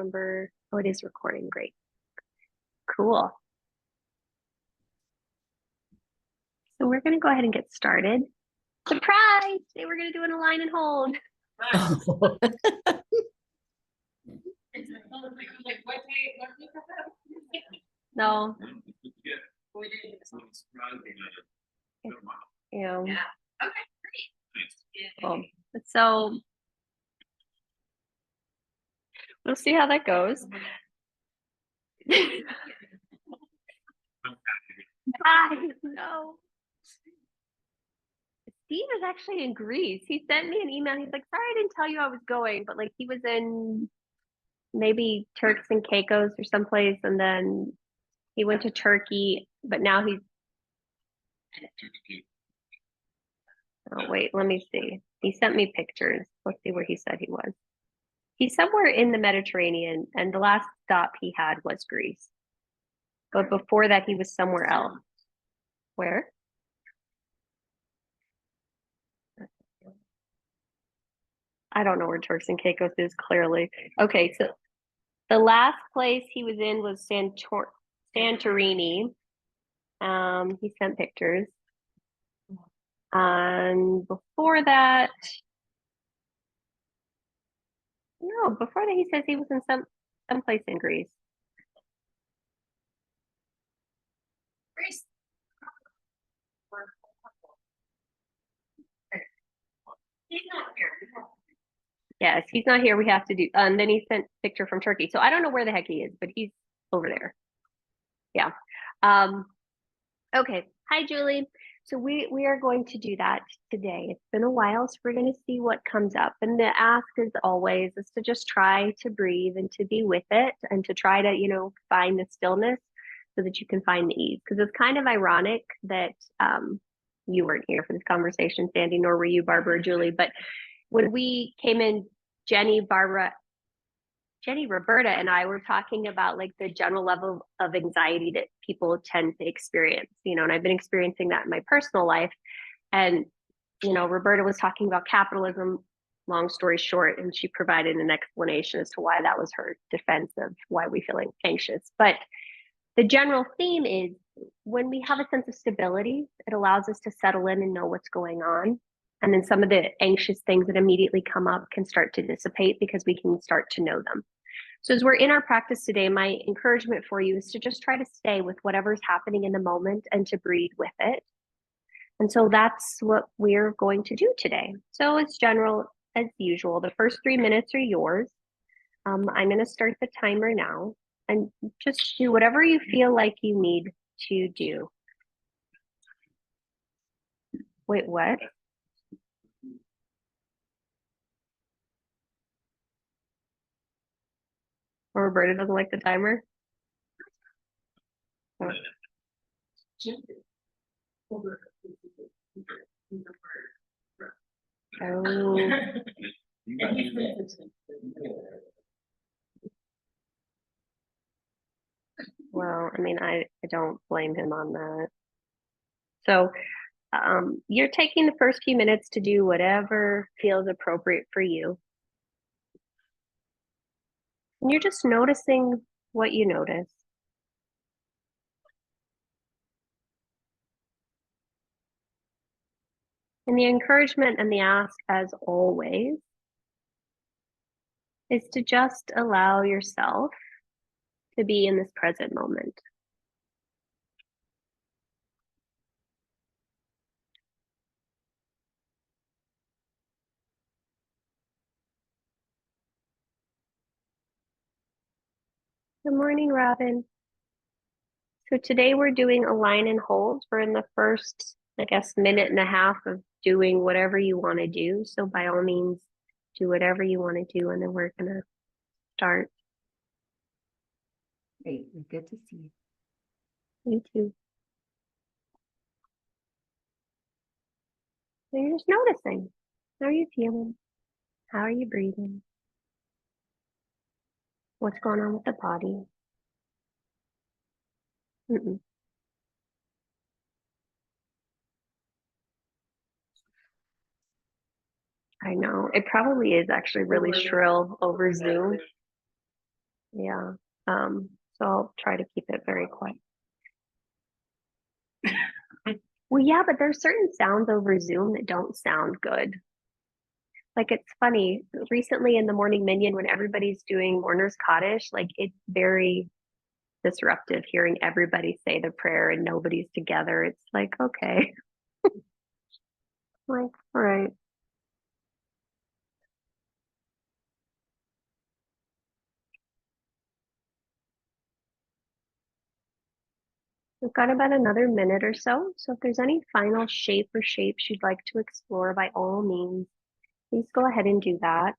remember. Oh, it is recording. Great. Cool. So we're going to go ahead and get started. Surprise! Today we're going to do an align and hold. No. Yeah. Okay, great. Cool. So we'll see how that goes. No. Steve is actually in Greece. He sent me an email. He's like, sorry, I didn't tell you I was going, but like he was in maybe Turks and Caicos or someplace, and then he went to Turkey, but now he's. Oh, wait, let me see. He sent me pictures. Let's see where he said he was. He's somewhere in the Mediterranean, and the last stop he had was Greece. But before that, he was somewhere else. Where? I don't know where Turks and Caicos is, clearly. Okay, so the last place he was in was Santorini. He sent pictures. And before that, no, before that he says he was in some place in Greece. Greece. He's not here. Yes, he's not here. We have to do. And then he sent a picture from Turkey. So I don't know where the heck he is, but he's over there. Yeah. Okay. Hi, Julie. So we are going to do that today. It's been a while, so we're going to see what comes up. And the ask, as always, is to just try to breathe and to be with it and to try to, find the stillness so that you can find the ease. Because it's kind of ironic that you weren't here for this conversation, Sandy, nor were you, Barbara or Julie. But when we came in, Jenny, Roberta, and I were talking about like the general level of anxiety that people tend to experience, and I've been experiencing that in my personal life. And, Roberta was talking about capitalism, long story short, and she provided an explanation as to why that was her defense of why we feel anxious. But the general theme is when we have a sense of stability, it allows us to settle in and know what's going on. And then some of the anxious things that immediately come up can start to dissipate because we can start to know them. So as we're in our practice today, my encouragement for you is to just try to stay with whatever's happening in the moment and to breathe with it. And so that's what we're going to do today. So it's general as usual. The first 3 minutes are yours. I'm going to start the timer now and just do whatever you feel like you need to do. Wait, what? Or Roberta doesn't like the timer? Oh. Oh. Well, I mean, I don't blame him on that. So you're taking the first few minutes to do whatever feels appropriate for you. And you're just noticing what you notice. And the encouragement and the ask, as always, is to just allow yourself to be in this present moment. Good morning, Robin. So today we're doing align and hold. We're in the first, I guess, minute and a half of doing whatever you want to do. So by all means, do whatever you want to do, and then we're going to start. Great. Good to see you. You too. So you're just noticing. How are you feeling? How are you breathing? What's going on with the body? I know. It probably is actually really shrill over Zoom. Yeah. So I'll try to keep it very quiet. Well, yeah, but there's certain sounds over Zoom that don't sound good. Like it's funny, recently in the Morning Minion, when everybody's doing Mourner's Cottage, like it's very disruptive hearing everybody say the prayer and nobody's together. It's like, okay, like, all right. We've got about another minute or so. So if there's any final shape or shapes you'd like to explore, by all means, please go ahead and do that.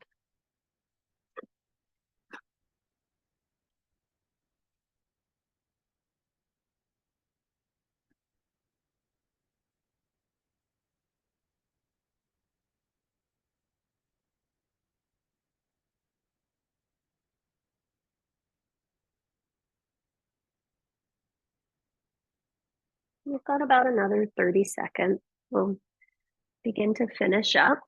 We've got about another 30 seconds. We'll begin to finish up.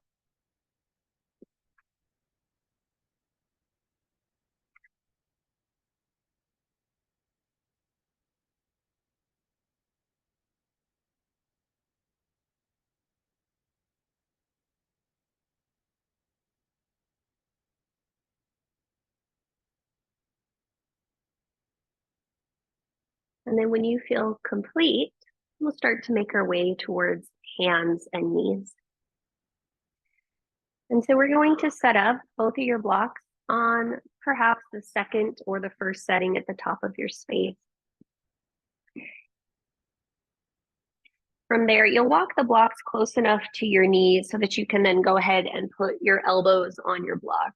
And then when you feel complete, we'll start to make our way towards hands and knees. And so we're going to set up both of your blocks on perhaps the second or the first setting at the top of your space. From there, you'll walk the blocks close enough to your knees so that you can then go ahead and put your elbows on your block.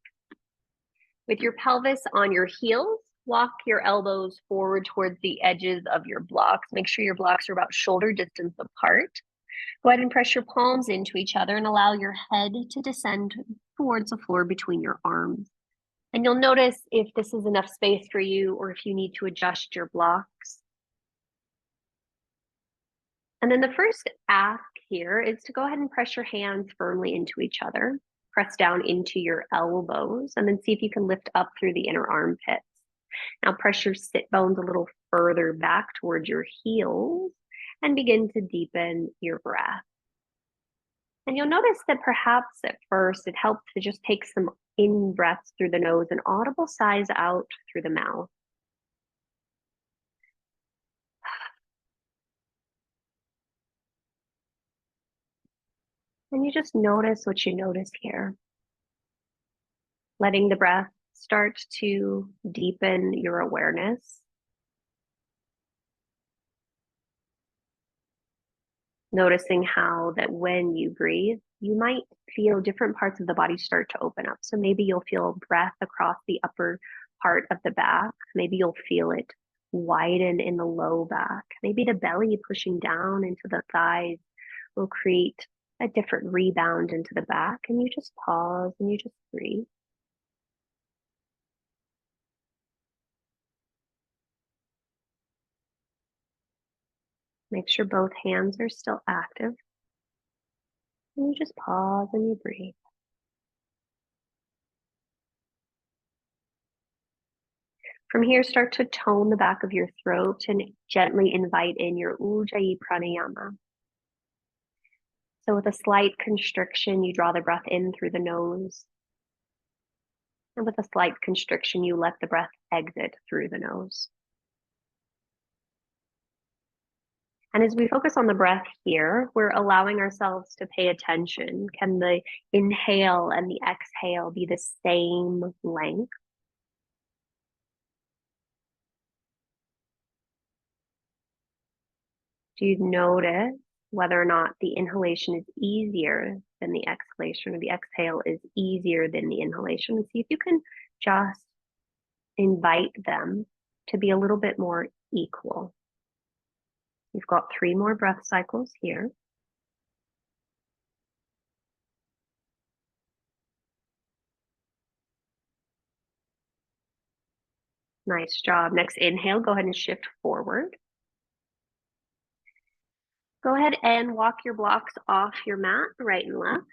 With your pelvis on your heels, walk your elbows forward towards the edges of your blocks. Make sure your blocks are about shoulder distance apart. Go ahead and press your palms into each other and allow your head to descend towards the floor between your arms. And you'll notice if this is enough space for you or if you need to adjust your blocks. And then the first ask here is to go ahead and press your hands firmly into each other. Press down into your elbows and then see if you can lift up through the inner armpits. Now press your sit bones a little further back towards your heels and begin to deepen your breath. And you'll notice that perhaps at first it helps to just take some in breaths through the nose and audible sighs out through the mouth. And you just notice what you notice here. Letting the breath start to deepen your awareness. Noticing how that when you breathe, you might feel different parts of the body start to open up. So maybe you'll feel breath across the upper part of the back. Maybe you'll feel it widen in the low back. Maybe the belly pushing down into the thighs will create a different rebound into the back. And you just pause and you just breathe. Make sure both hands are still active. And you just pause and you breathe. From here, start to tone the back of your throat and gently invite in your Ujjayi pranayama. So with a slight constriction, you draw the breath in through the nose. And with a slight constriction, you let the breath exit through the nose. And as we focus on the breath here, we're allowing ourselves to pay attention. Can the inhale and the exhale be the same length? Do you notice whether or not the inhalation is easier than the exhalation or the exhale is easier than the inhalation? And see if you can just invite them to be a little bit more equal. You've got 3 more breath cycles here. Nice job. Next inhale, go ahead and shift forward. Go ahead and walk your blocks off your mat, right and left.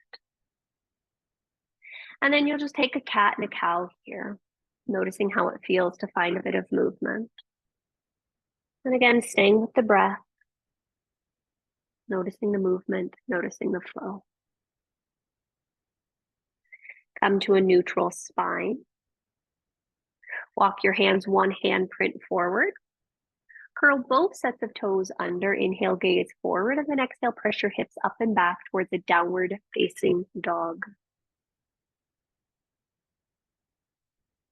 And then you'll just take a cat and a cow here. noticing how it feels to find a bit of movement. And again, staying with the breath, noticing the movement, noticing the flow. Come to a neutral spine. Walk your hands one handprint forward. Curl both sets of toes under. Inhale, gaze forward, and then exhale, press your hips up and back towards a downward facing dog.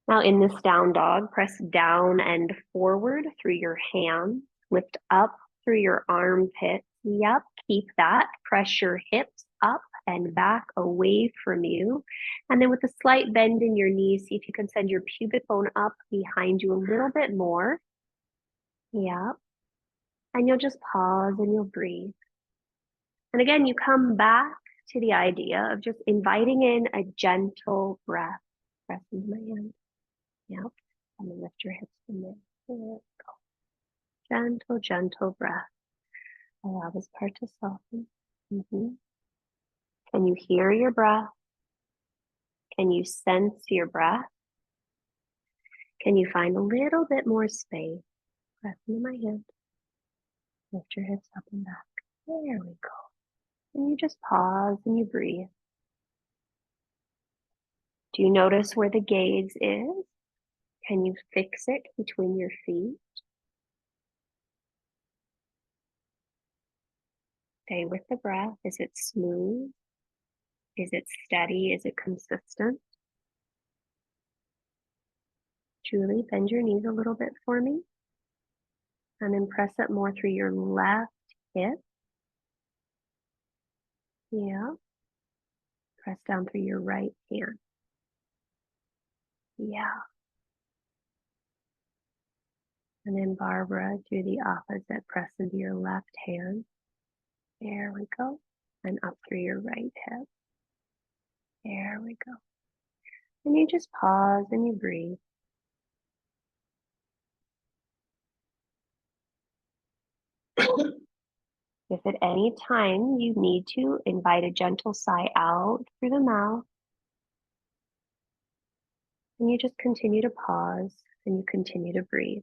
Now in this down dog, press down and forward through your hands. Lift up through your armpits. Yep, keep that. Press your hips up and back away from you. And then with a slight bend in your knees, see if you can send your pubic bone up behind you a little bit more. Yep. And you'll just pause and you'll breathe. And again, you come back to the idea of just inviting in a gentle breath. Press into my hand. Yep. And then lift your hips from there. There we go. Gentle, gentle breath. Allow this part to soften. Can you hear your breath? Can you sense your breath? Can you find a little bit more space? Press into my hand. Lift your hips up and back. There we go. And you just pause and you breathe. Do you notice where the gaze is? Can you fix it between your feet? Stay with the breath. Is it smooth? Is it steady? Is it consistent? Julie, bend your knees a little bit for me. And then press it more through your left hip. Yeah. Press down through your right hand. Yeah. And then Barbara, do the opposite. Press into your left hand. There we go. And up through your right hip. There we go. And you just pause and you breathe. If at any time you need to, invite a gentle sigh out through the mouth. And you just continue to pause and you continue to breathe.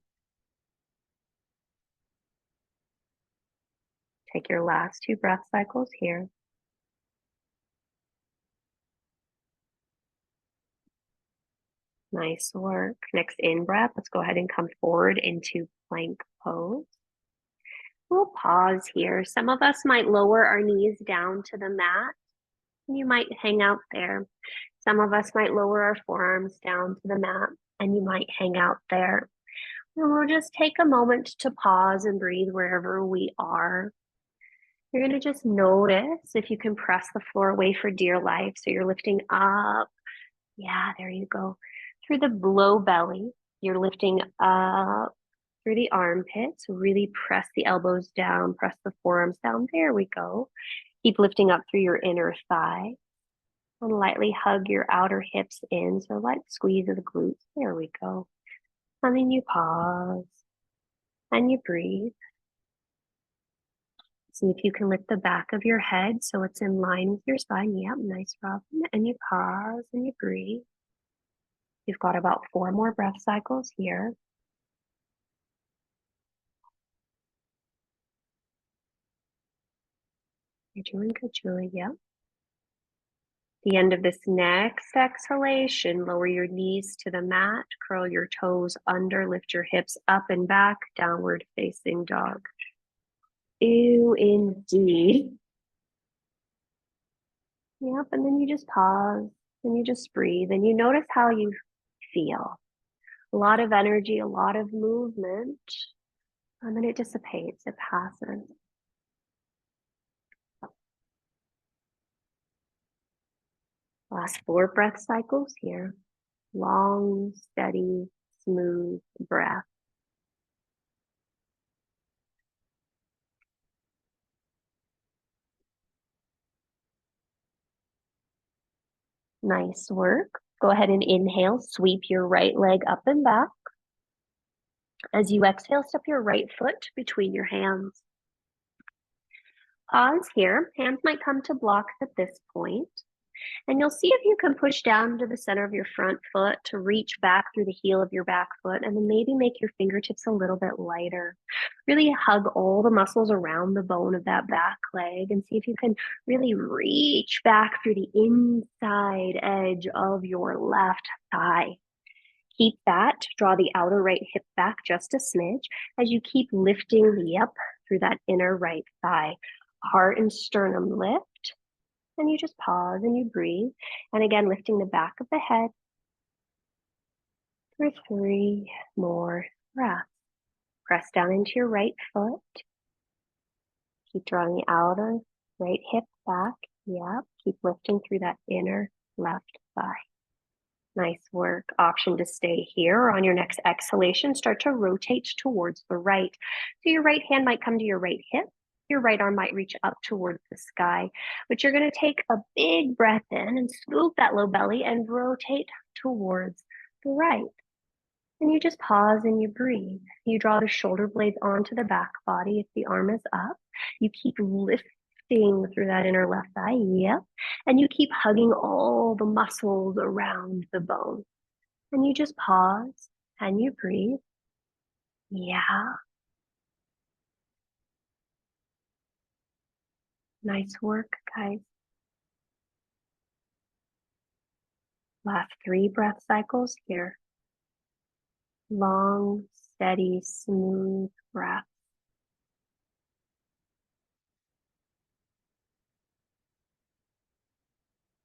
Take your last 2 breath cycles here. Nice work. Next in breath, let's go ahead and come forward into plank pose. We'll pause here. Some of us might lower our knees down to the mat. And you might hang out there. Some of us might lower our forearms down to the mat and you might hang out there. And we'll just take a moment to pause and breathe wherever we are. You're going to just notice if you can press the floor away for dear life. So you're lifting up. Yeah, there you go. Through the below belly, you're lifting up through the armpits. Really press the elbows down, press the forearms down. There we go. Keep lifting up through your inner thigh. And lightly hug your outer hips in. So light squeeze of the glutes. There we go. And then you pause and you breathe. See if you can lift the back of your head so it's in line with your spine. Yep, nice, Robin. And you pause and you breathe. You've got about 4 more breath cycles here. You're doing good, Julie. Yep. The end of this next exhalation, lower your knees to the mat, curl your toes under, lift your hips up and back, downward facing dog. Ew, indeed. Yep, and then you just pause and you just breathe and you notice how you feel. A lot of energy, a lot of movement, and then it dissipates, it passes. Last 4 breath cycles here. Long, steady, smooth breath. Nice work. Go ahead and inhale, sweep your right leg up and back. As you exhale, step your right foot between your hands. Pause here. Hands might come to blocks at this point. And you'll see if you can push down to the center of your front foot to reach back through the heel of your back foot, and then maybe make your fingertips a little bit lighter. Really hug all the muscles around the bone of that back leg and see if you can really reach back through the inside edge of your left thigh. Keep that, draw the outer right hip back just a smidge as you keep lifting, yep, through that inner right thigh. Heart and sternum lift, and you just pause and you breathe. And again, lifting the back of the head for 3 more breaths. Press down into your right foot. Keep drawing the outer right hip back. Yep, keep lifting through that inner left thigh. Nice work. Option to stay here. On your next exhalation, start to rotate towards the right. So your right hand might come to your right hip. Your right arm might reach up towards the sky, but you're going to take a big breath in and scoop that low belly and rotate towards the right. And you just pause and you breathe. You draw the shoulder blades onto the back body if the arm is up. You keep lifting through that inner left thigh, yep. And you keep hugging all the muscles around the bone. And you just pause and you breathe. Yeah. Nice work, guys. Last 3 breath cycles here. Long, steady, smooth breath.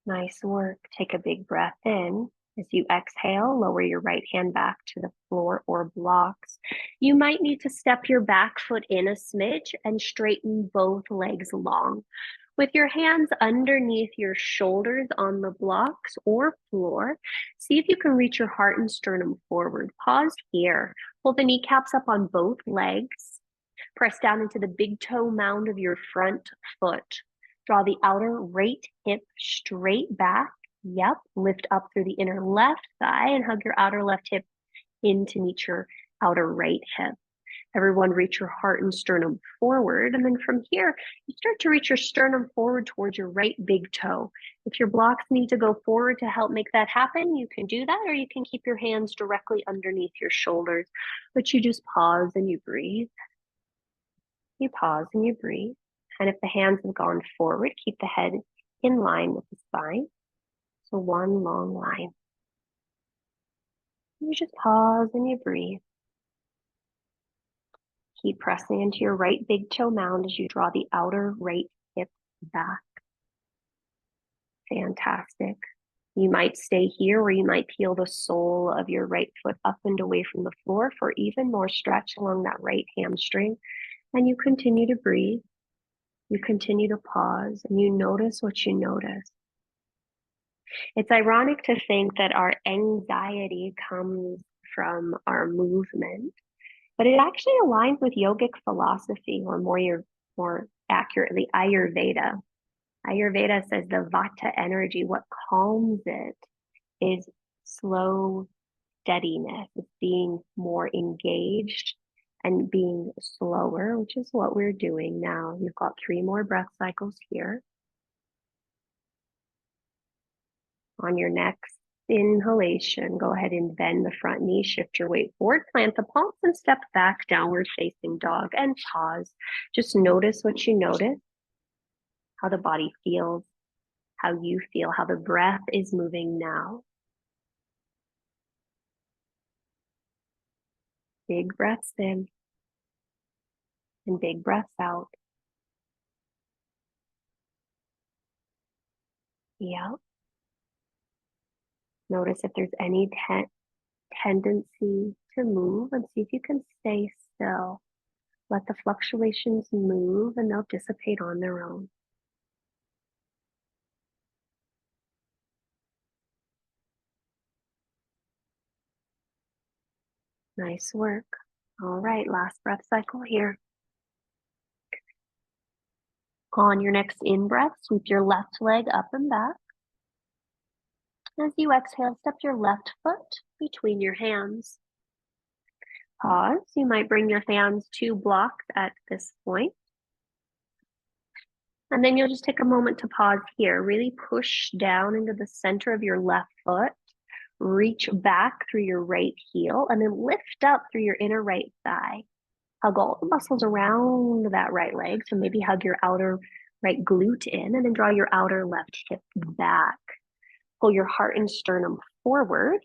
Nice work. Take a big breath in. As you exhale, lower your right hand back to the floor or blocks. You might need to step your back foot in a smidge and straighten both legs long. With your hands underneath your shoulders on the blocks or floor, see if you can reach your heart and sternum forward. Pause here. Pull the kneecaps up on both legs. Press down into the big toe mound of your front foot. Draw the outer right hip straight back. Yep, lift up through the inner left thigh and hug your outer left hip in to meet your outer right hip. Everyone reach your heart and sternum forward. And then from here, you start to reach your sternum forward towards your right big toe. If your blocks need to go forward to help make that happen, you can do that, or you can keep your hands directly underneath your shoulders. But you just pause and you breathe. You pause and you breathe. And if the hands have gone forward, keep the head in line with the spine. So one long line. You just pause and you breathe. Keep pressing into your right big toe mound as you draw the outer right hip back. Fantastic. You might stay here, or you might peel the sole of your right foot up and away from the floor for even more stretch along that right hamstring. And you continue to breathe. You continue to pause and you notice what you notice. It's ironic to think that our anxiety comes from our movement, but it actually aligns with yogic philosophy, or more accurately, Ayurveda. Ayurveda says the vata energy, what calms it is slow steadiness. It's being more engaged and being slower, which is what we're doing now. You've got 3 more breath cycles here. On your next inhalation, go ahead and bend the front knee, shift your weight forward, plant the palms, and step back, downward facing dog, and pause. Just notice what you notice, how the body feels, how you feel, how the breath is moving now. Big breaths in and big breaths out. Yeah. Notice if there's any tendency to move, and see if you can stay still. Let the fluctuations move and they'll dissipate on their own. Nice work. All right, last breath cycle here. On your next in-breath, sweep your left leg up and back. As you exhale, step your left foot between your hands. Pause. You might bring your hands to blocks at this point. And then you'll just take a moment to pause here. Really push down into the center of your left foot. Reach back through your right heel and then lift up through your inner right thigh. Hug all the muscles around that right leg. So maybe hug your outer right glute in and then draw your outer left hip back. Pull your heart and sternum forward.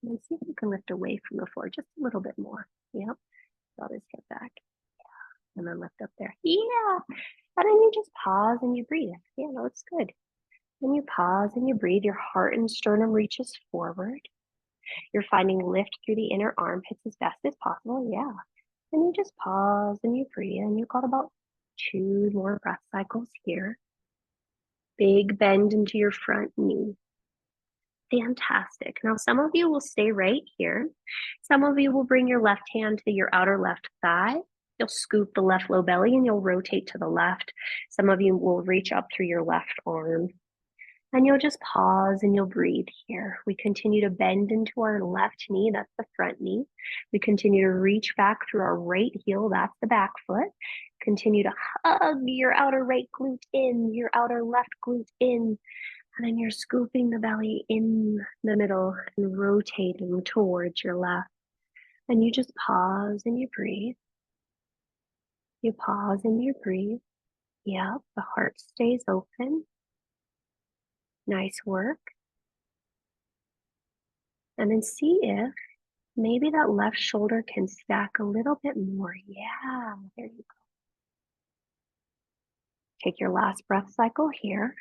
And see if you can lift away from the floor just a little bit more. Yep. Draw this hip back. And then lift up there. Yeah. And then you just pause and you breathe. Yeah, that looks good. Then you pause and you breathe. Your heart and sternum reaches forward. You're finding lift through the inner armpits as best as possible. Yeah. And you just pause and you breathe. And you've got about 2 more breath cycles here. Big bend into your front knee. Fantastic. Now, some of you will stay right here. Some of you will bring your left hand to your outer left thigh. You'll scoop the left low belly and you'll rotate to the left. Some of you will reach up through your left arm. And you'll just pause and you'll breathe here. We continue to bend into our left knee, that's the front knee. We continue to reach back through our right heel, that's the back foot. Continue to hug your outer right glute in, your outer left glute in. And then you're scooping the belly in the middle and rotating towards your left. And you just pause and you breathe. You pause and you breathe. Yep, the heart stays open. Nice work. And then see if maybe that left shoulder can stack a little bit more. Yeah, there you go. Take your last breath cycle here.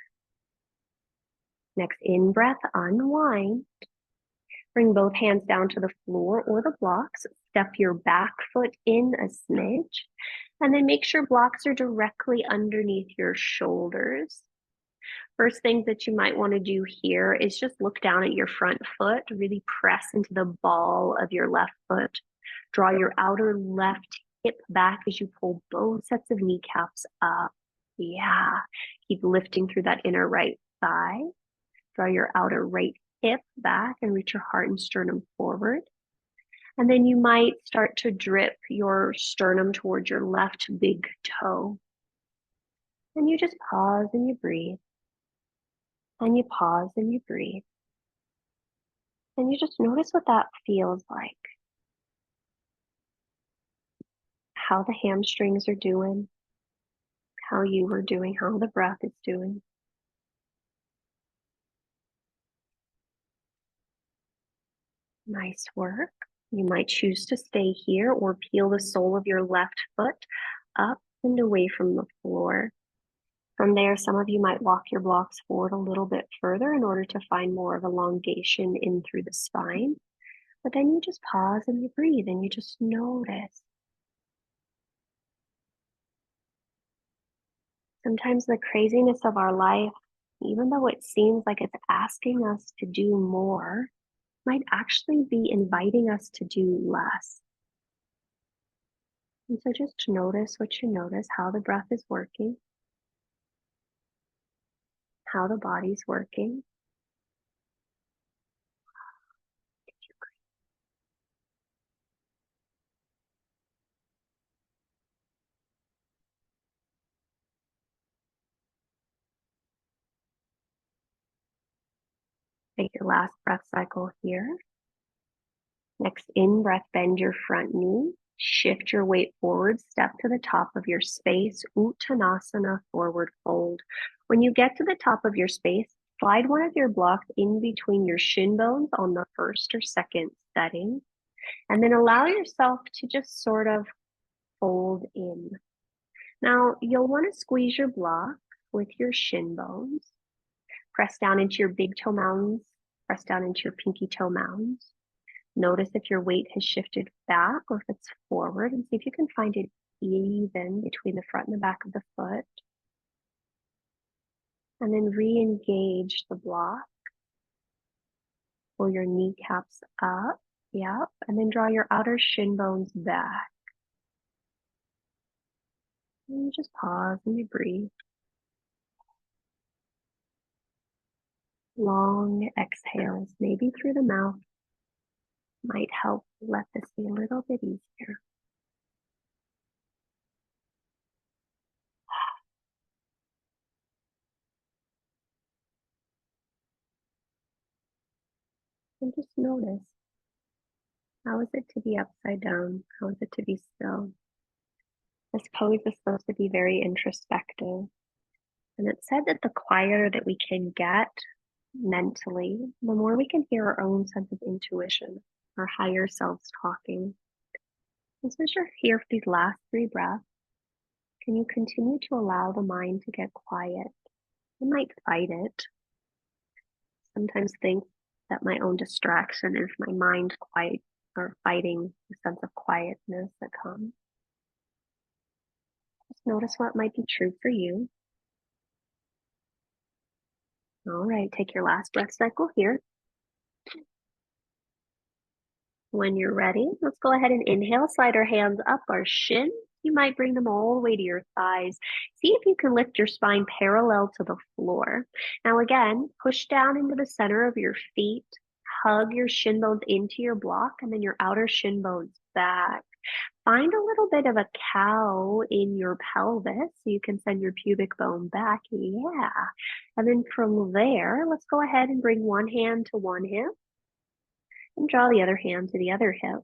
Next in breath, unwind. Bring both hands down to the floor or the blocks. Step your back foot in a smidge. And then make sure blocks are directly underneath your shoulders. First thing that you might want to do here is just look down at your front foot, really press into the ball of your left foot. Draw your outer left hip back as you pull both sets of kneecaps up. Yeah, keep lifting through that inner right thigh. Draw your outer right hip back and reach your heart and sternum forward. And then you might start to drip your sternum towards your left big toe. And you just pause and you breathe. And you pause and you breathe. And you just notice what that feels like. How the hamstrings are doing. How you are doing. How the breath is doing. Nice work. You might choose to stay here or peel the sole of your left foot up and away from the floor. From there, some of you might walk your blocks forward a little bit further in order to find more of elongation in through the spine. But then you just pause and you breathe and you just notice. Sometimes the craziness of our life, even though it seems like it's asking us to do more, might actually be inviting us to do less. And so just notice what you notice, how the breath is working, how the body's working. Take your last breath cycle here. Next in breath, bend your front knee, shift your weight forward, step to the top of your space, Uttanasana, forward fold. When you get to the top of your space, slide one of your blocks in between your shin bones on the first or second setting, and then allow yourself to just sort of fold in. Now, you'll want to squeeze your block with your shin bones. Press down into your big toe mounds, press down into your pinky toe mounds. Notice if your weight has shifted back or if it's forward, and see if you can find it even between the front and the back of the foot. And then re-engage the block. Pull your kneecaps up. Yep. And then draw your outer shin bones back. And you just pause and you breathe. Long exhales, maybe through the mouth, might help let this be a little bit easier. And just notice, how is it to be upside down? How is it to be still? This pose is supposed to be very introspective. And it's said that the quieter that we can get mentally, the more we can hear our own sense of intuition, our higher selves talking. And so as you're here for these last 3 breaths, can you continue to allow the mind to get quiet? I might fight it. Sometimes think that my own distraction is my mind quiet or fighting the sense of quietness that comes. Just notice what might be true for you. All right, take your last breath cycle here. When you're ready, let's go ahead and inhale, slide our hands up our shins. You might bring them all the way to your thighs. See if you can lift your spine parallel to the floor. Now again, push down into the center of your feet, hug your shin bones into your block, and then your outer shin bones back. Find a little bit of a cow in your pelvis so you can send your pubic bone back. Yeah. And then from there, let's go ahead and bring one hand to one hip and draw the other hand to the other hip.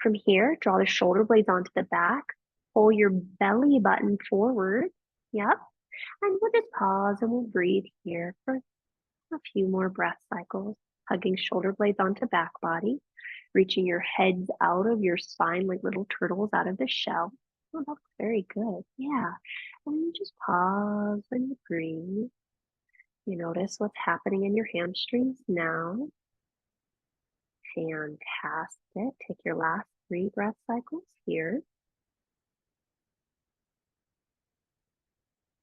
From here, draw the shoulder blades onto the back, pull your belly button forward. Yep. And we'll just pause and we'll breathe here for a few more breath cycles, hugging shoulder blades onto back body, reaching your heads out of your spine like little turtles out of the shell. Oh, that's very good. Yeah. And then you just pause and you breathe. You notice what's happening in your hamstrings now. Fantastic. Take your last 3 breath cycles here.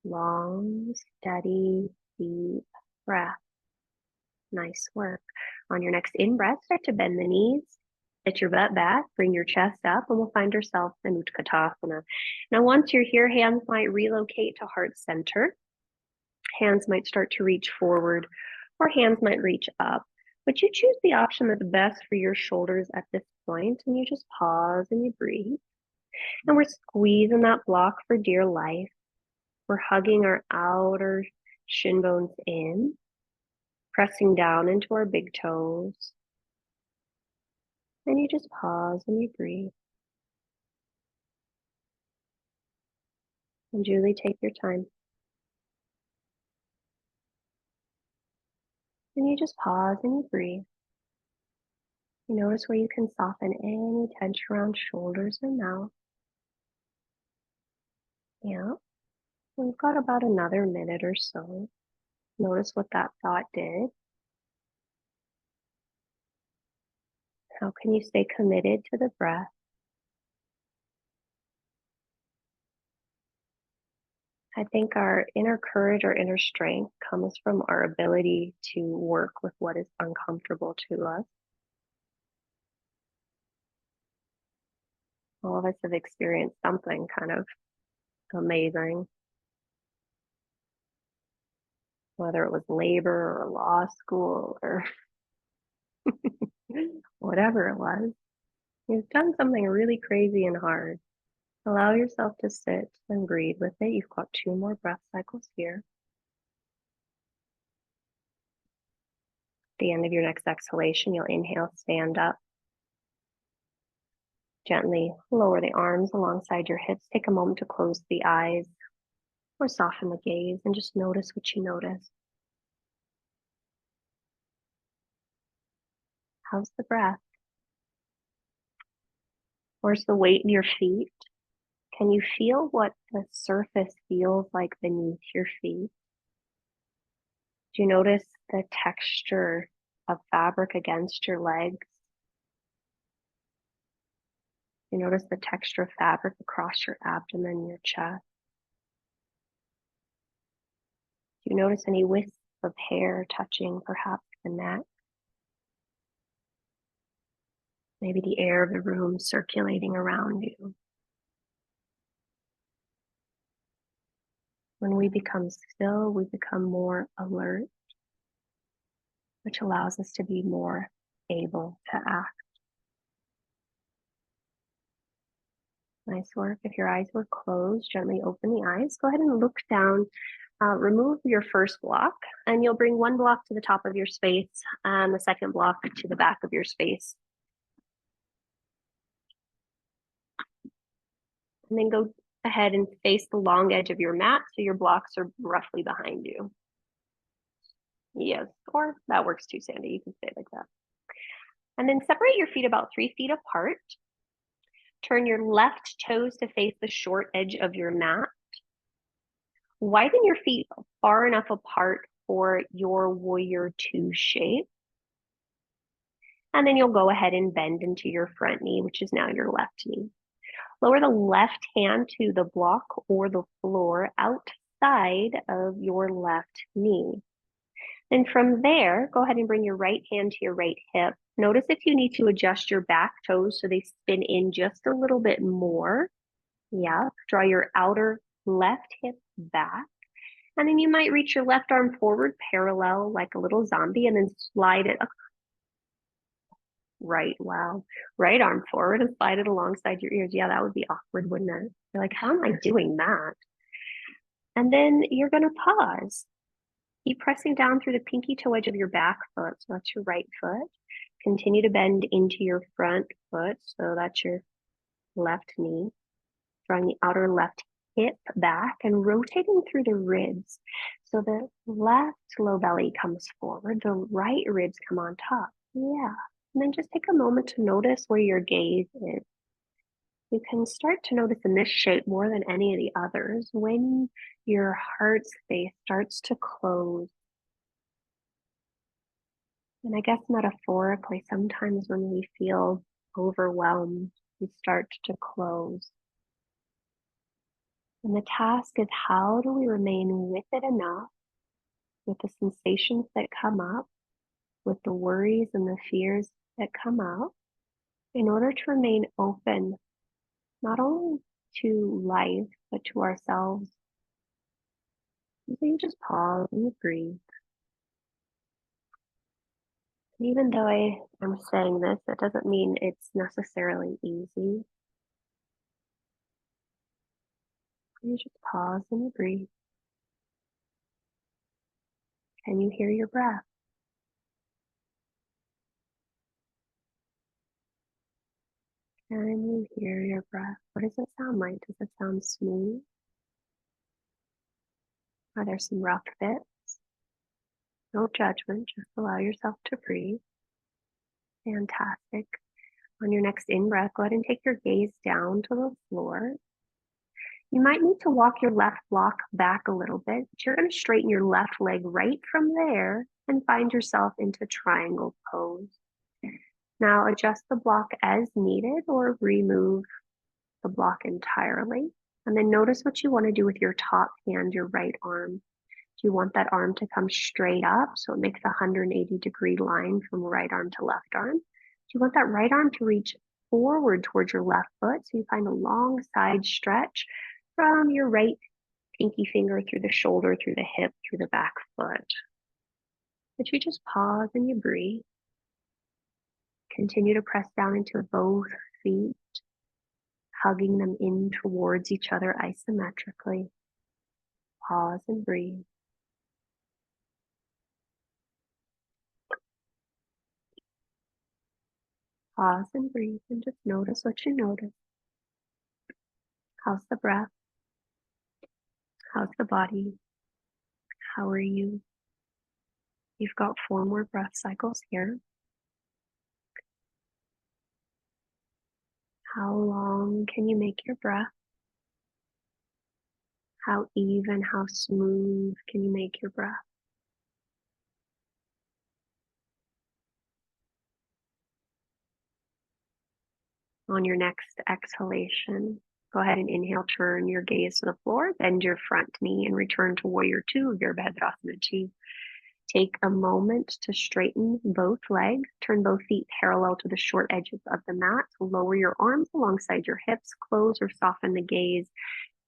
Long, steady, deep breath. Nice work. On your next in-breath, start to bend the knees, get your butt back, bring your chest up, and we'll find ourselves in Utkatasana. Now, once you're here, hands might relocate to heart center. Hands might start to reach forward, or hands might reach up. But you choose the option that's best for your shoulders at this point, and you just pause and you breathe. And we're squeezing that block for dear life. We're hugging our outer shin bones in, pressing down into our big toes. And you just pause and you breathe. And Julie, take your time. And you just pause and you breathe. You notice where you can soften any tension around shoulders and mouth. Yeah. We've got about another minute or so. Notice what that thought did. How can you stay committed to the breath? I think our inner courage or inner strength comes from our ability to work with what is uncomfortable to us. All of us have experienced something kind of amazing, whether it was labor or law school or whatever it was. You've done something really crazy and hard. Allow yourself to sit and breathe with it. You've got 2 more breath cycles here. At the end of your next exhalation, you'll inhale, stand up. Gently lower the arms alongside your hips. Take a moment to close the eyes or soften the gaze and just notice what you notice. How's the breath? Where's the weight in your feet? Can you feel what the surface feels like beneath your feet? Do you notice the texture of fabric against your legs? Do you notice the texture of fabric across your abdomen, your chest? Do you notice any wisps of hair touching perhaps the neck? Maybe the air of the room circulating around you. When we become still, we become more alert, which allows us to be more able to act. Nice work. If your eyes were closed, gently open the eyes. Go ahead and look down Remove your first block and you'll bring one block to the top of your space and the second block to the back of your space. And then go ahead and face the long edge of your mat so your blocks are roughly behind you. Yes, or that works too, Sandy. You can stay like that. And then separate your feet about 3 feet apart. Turn your left toes to face the short edge of your mat. Widen your feet far enough apart for your warrior 2 shape. And then you'll go ahead and bend into your front knee, which is now your left knee. Lower the left hand to the block or the floor outside of your left knee. Then from there, go ahead and bring your right hand to your right hip. Notice if you need to adjust your back toes so they spin in just a little bit more. Yeah, draw your outer left hip back. And then you might reach your left arm forward parallel like a little zombie and then slide it right arm forward and slide it alongside your ears. Yeah, that would be awkward, wouldn't it? You're like, how am I doing that? And then you're going to pause. Keep pressing down through the pinky toe edge of your back foot. So that's your right foot. Continue to bend into your front foot. So that's your left knee. Drawing the outer left hip back and rotating through the ribs. So the left low belly comes forward. The right ribs come on top. Yeah. And then just take a moment to notice where your gaze is. You can start to notice in this shape more than any of the others when your heart space starts to close. And I guess metaphorically, sometimes when we feel overwhelmed, we start to close. And the task is, how do we remain with it enough, with the sensations that come up, with the worries and the fears that come up, in order to remain open, not only to life, but to ourselves. So you just pause and you breathe. And even though I am saying this, it doesn't mean it's necessarily easy. You just pause and you breathe. Can you hear your breath? Can you hear your breath? What does it sound like? Does it sound smooth? Are there some rough bits? No judgment, just allow yourself to breathe. Fantastic. On your next in-breath, go ahead and take your gaze down to the floor. You might need to walk your left block back a little bit, but you're going to straighten your left leg right from there and find yourself into triangle pose. Now adjust the block as needed or remove the block entirely. And then notice what you want to do with your top hand, your right arm. Do you want that arm to come straight up so it makes a 180-degree line from right arm to left arm? Do you want that right arm to reach forward towards your left foot so you find a long side stretch from your right pinky finger through the shoulder, through the hip, through the back foot? But you just pause and you breathe. Continue to press down into both feet, hugging them in towards each other isometrically. Pause and breathe. Pause and breathe and just notice what you notice. How's the breath? How's the body? How are you? You've got 4 more breath cycles here. How long can you make your breath? How even, how smooth can you make your breath? On your next exhalation, go ahead and inhale, turn your gaze to the floor, bend your front knee and return to warrior 2 of your Virabhadrasana 2. Take a moment to straighten both legs, turn both feet parallel to the short edges of the mat, lower your arms alongside your hips, close or soften the gaze,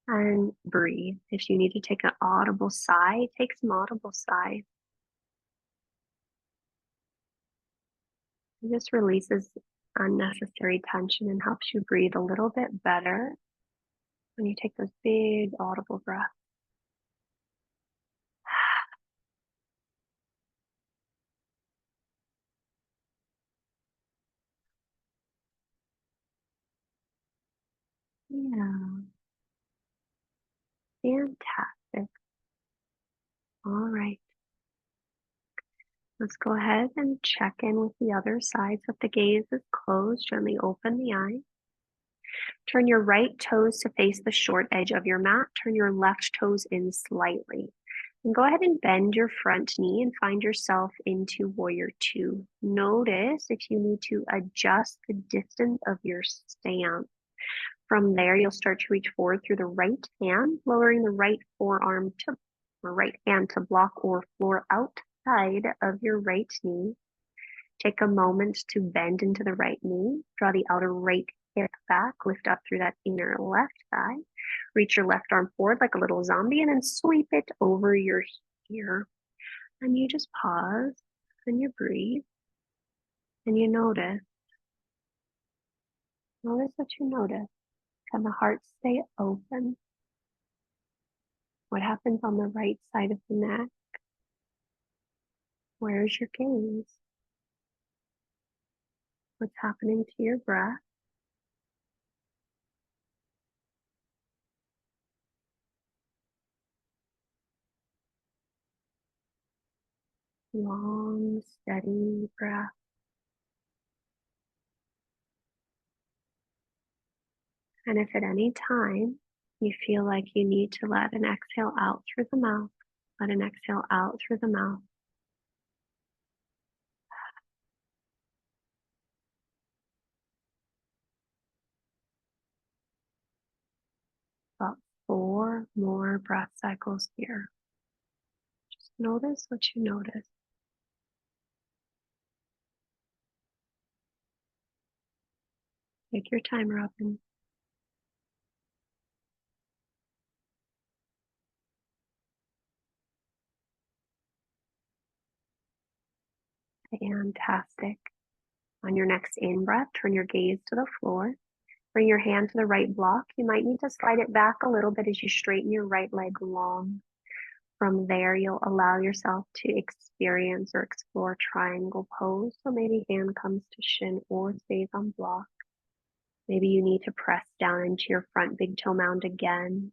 and breathe. If you need to take an audible sigh, take some audible sighs. This releases unnecessary tension and helps you breathe a little bit better when you take those big audible breaths. Yeah, fantastic. All right. Let's go ahead and check in with the other side. So if the gaze is closed, gently open the eye. Turn your right toes to face the short edge of your mat. Turn your left toes in slightly. And go ahead and bend your front knee and find yourself into warrior two. Notice if you need to adjust the distance of your stance. From there, you'll start to reach forward through the right hand, lowering the right forearm to or right hand to block or floor outside of your right knee. Take a moment to bend into the right knee, draw the outer right hip back, lift up through that inner left thigh, reach your left arm forward like a little zombie, and then sweep it over your ear. And you just pause and you breathe and you notice. Notice what you notice. Can the heart stay open? What happens on the right side of the neck? Where's your gaze? What's happening to your breath? Long, steady breath. And if at any time you feel like you need to let an exhale out through the mouth, let an exhale out through the mouth. About 4 more breath cycles here. Just notice what you notice. Take your time, Robin. Fantastic. On your next in breath, turn your gaze to the floor. Bring your hand to the right block. You might need to slide it back a little bit as you straighten your right leg long. From there, you'll allow yourself to experience or explore triangle pose. So maybe hand comes to shin or stays on block. Maybe you need to press down into your front big toe mound again.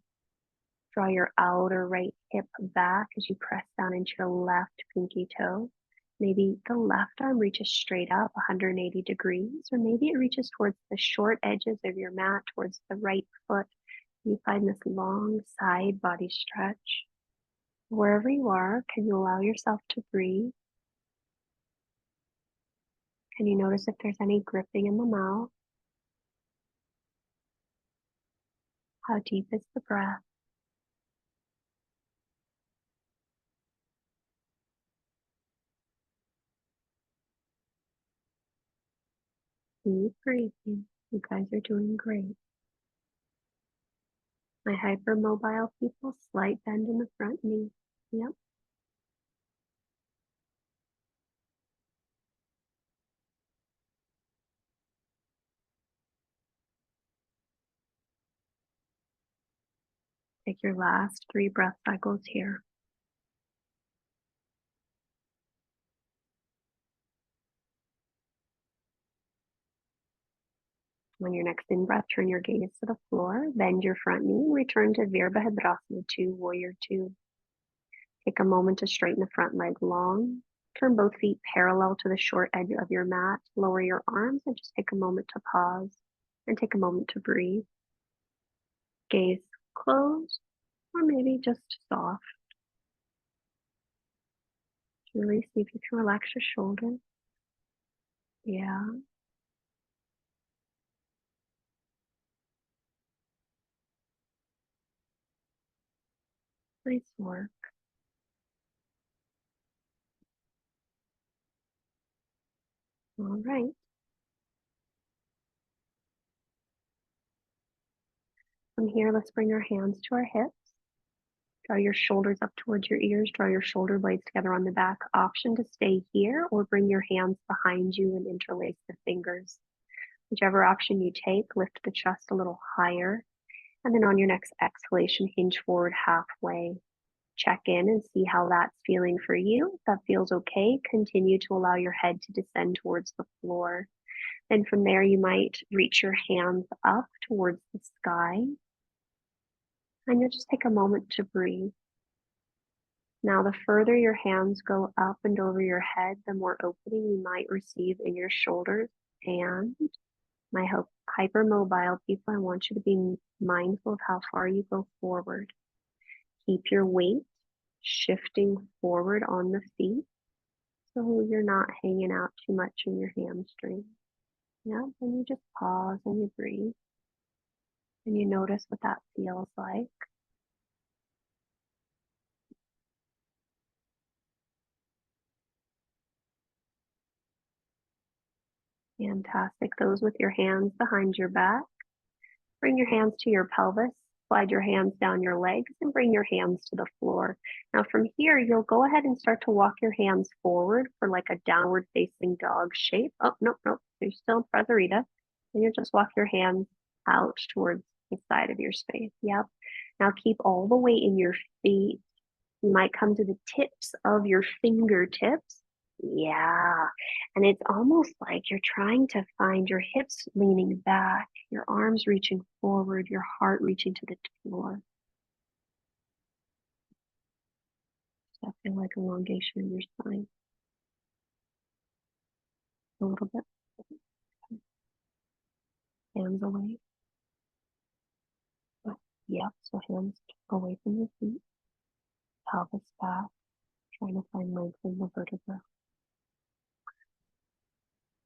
Draw your outer right hip back as you press down into your left pinky toe. Maybe the left arm reaches straight up 180 degrees, or maybe it reaches towards the short edges of your mat, towards the right foot. You find this long side body stretch. Wherever you are, can you allow yourself to breathe? Can you notice if there's any gripping in the mouth? How deep is the breath? Keep breathing. You guys are doing great. My hypermobile people, slight bend in the front knee. Yep. Take your last 3 breath cycles here. On your next in breath, turn your gaze to the floor, bend your front knee, and return to Virabhadrasana 2, Warrior 2. Take a moment to straighten the front leg long. Turn both feet parallel to the short edge of your mat. Lower your arms and just take a moment to pause and take a moment to breathe. Gaze closed or maybe just soft. Really see if you can relax your shoulders. Yeah. Nice work. All right. From here, let's bring our hands to our hips. Draw your shoulders up towards your ears. Draw your shoulder blades together on the back. Option to stay here or bring your hands behind you and interlace the fingers. Whichever option you take, lift the chest a little higher. And then on your next exhalation, hinge forward halfway. Check in and see how that's feeling for you. If that feels okay, continue to allow your head to descend towards the floor. Then from there, you might reach your hands up towards the sky. And you'll just take a moment to breathe. Now, the further your hands go up and over your head, the more opening you might receive in your shoulders. And my hypermobile people, I want you to be mindful of how far you go forward. Keep your weight shifting forward on the feet so you're not hanging out too much in your hamstring. Yeah, then you just pause and you breathe and you notice what that feels like. Fantastic. Those with your hands behind your back. Bring your hands to your pelvis, slide your hands down your legs, and bring your hands to the floor. Now from here, you'll go ahead and start to walk your hands forward for like a downward facing dog shape. Oh, nope, nope, you're still in Prasarita. And you'll just walk your hands out towards the side of your space. Yep. Now keep all the weight in your feet. You might come to the tips of your fingertips. Yeah. And it's almost like you're trying to find your hips leaning back, your arms reaching forward, your heart reaching to the floor. Does that feel like elongation in your spine? A little bit. Hands away. Yep. So hands away from your feet, pelvis back, trying to find length in the vertebra.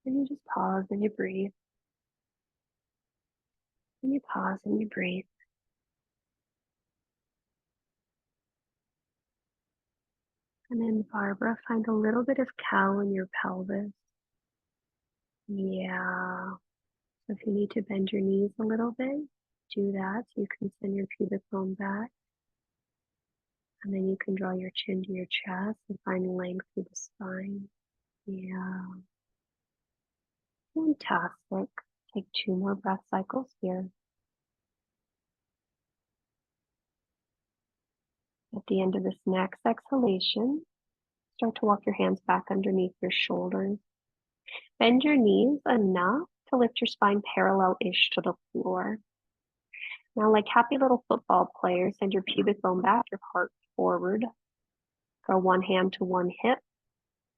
And you just pause and you breathe. And you pause and you breathe. And then, Barbara, find a little bit of cow in your pelvis. Yeah. So if you need to bend your knees a little bit, do that. So you can send your pubic bone back. And then you can draw your chin to your chest and find length through the spine. Yeah. Fantastic. Take 2 more breath cycles here. At the end of this next exhalation, start to walk your hands back underneath your shoulders. Bend your knees enough to lift your spine parallel-ish to the floor. Now, like happy little football players, send your pubic bone back, your heart forward. Draw one hand to one hip.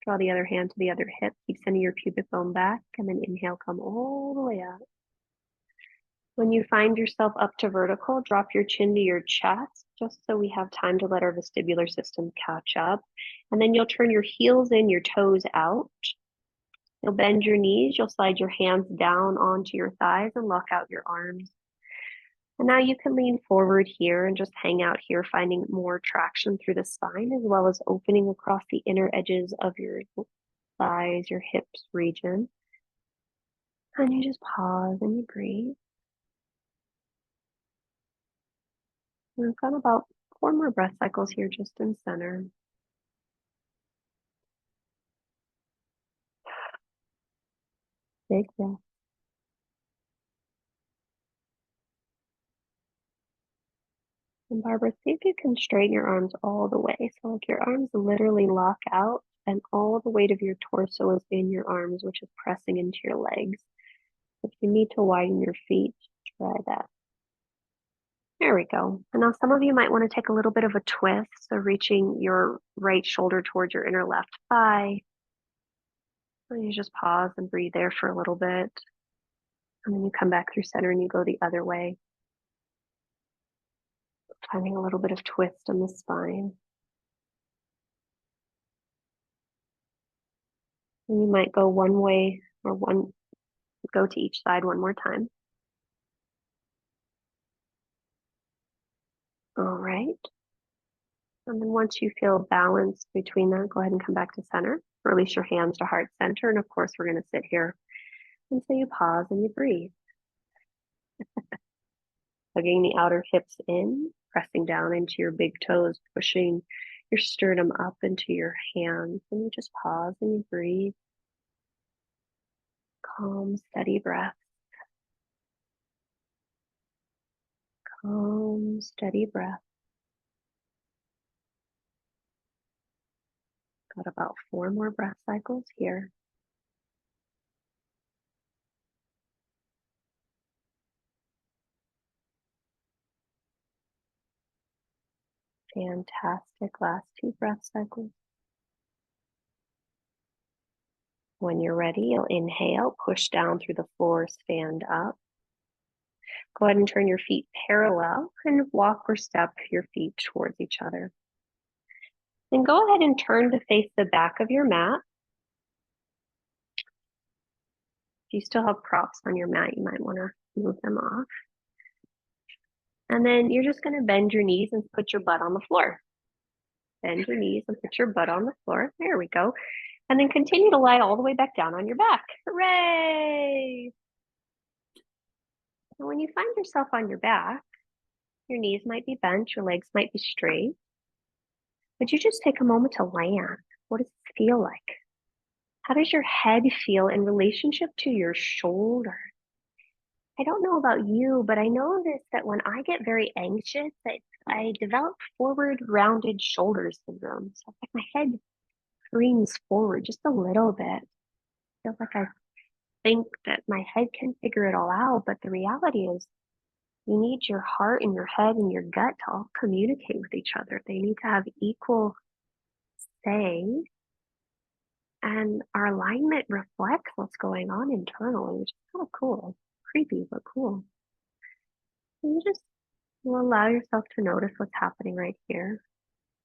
Draw the other hand to the other hip. Keep sending your pubic bone back, and then inhale, come all the way up. When you find yourself up to vertical, drop your chin to your chest, just so we have time to let our vestibular system catch up. And then you'll turn your heels in, your toes out. You'll bend your knees. You'll slide your hands down onto your thighs and lock out your arms. And now you can lean forward here and just hang out here, finding more traction through the spine, as well as opening across the inner edges of your thighs, your hips region. And you just pause and you breathe. We've got about 4 more breath cycles here just in center. Big breath. And Barbara, see if you can straighten your arms all the way. So like your arms literally lock out and all the weight of your torso is in your arms, which is pressing into your legs. If you need to widen your feet, try that. There we go. And now some of you might want to take a little bit of a twist. So reaching your right shoulder towards your inner left thigh. And you just pause and breathe there for a little bit. And then you come back through center and you go the other way. Finding a little bit of twist in the spine. And you might go one way or go to each side one more time. All right. And then once you feel balanced between that, go ahead and come back to center. Release your hands to heart center. And of course, we're going to sit here. And so you pause and you breathe. Hugging the outer hips in, pressing down into your big toes, pushing your sternum up into your hands. And you just pause and you breathe. Calm, steady breath. Calm, steady breath. Got about 4 more breath cycles here. Fantastic. Last 2 breath cycles. When you're ready, you'll inhale, push down through the floor, stand up. Go ahead and turn your feet parallel and walk or step your feet towards each other. Then go ahead and turn to face the back of your mat. If you still have props on your mat, you might want to move them off. And then you're just going to bend your knees and put your butt on the floor. Bend your knees and put your butt on the floor. There we go. And then continue to lie all the way back down on your back. Hooray! And when you find yourself on your back, your knees might be bent, your legs might be straight. But you just take a moment to land. What does it feel like? How does your head feel in relationship to your shoulder? I don't know about you, but I notice that when I get very anxious, that I develop forward rounded shoulder syndrome. So it's like my head leans forward just a little bit. Feels like I think that my head can figure it all out, but the reality is you need your heart and your head and your gut to all communicate with each other. They need to have equal say, and our alignment reflects what's going on internally, which is kind of cool. Creepy, but cool. And you allow yourself to notice what's happening right here.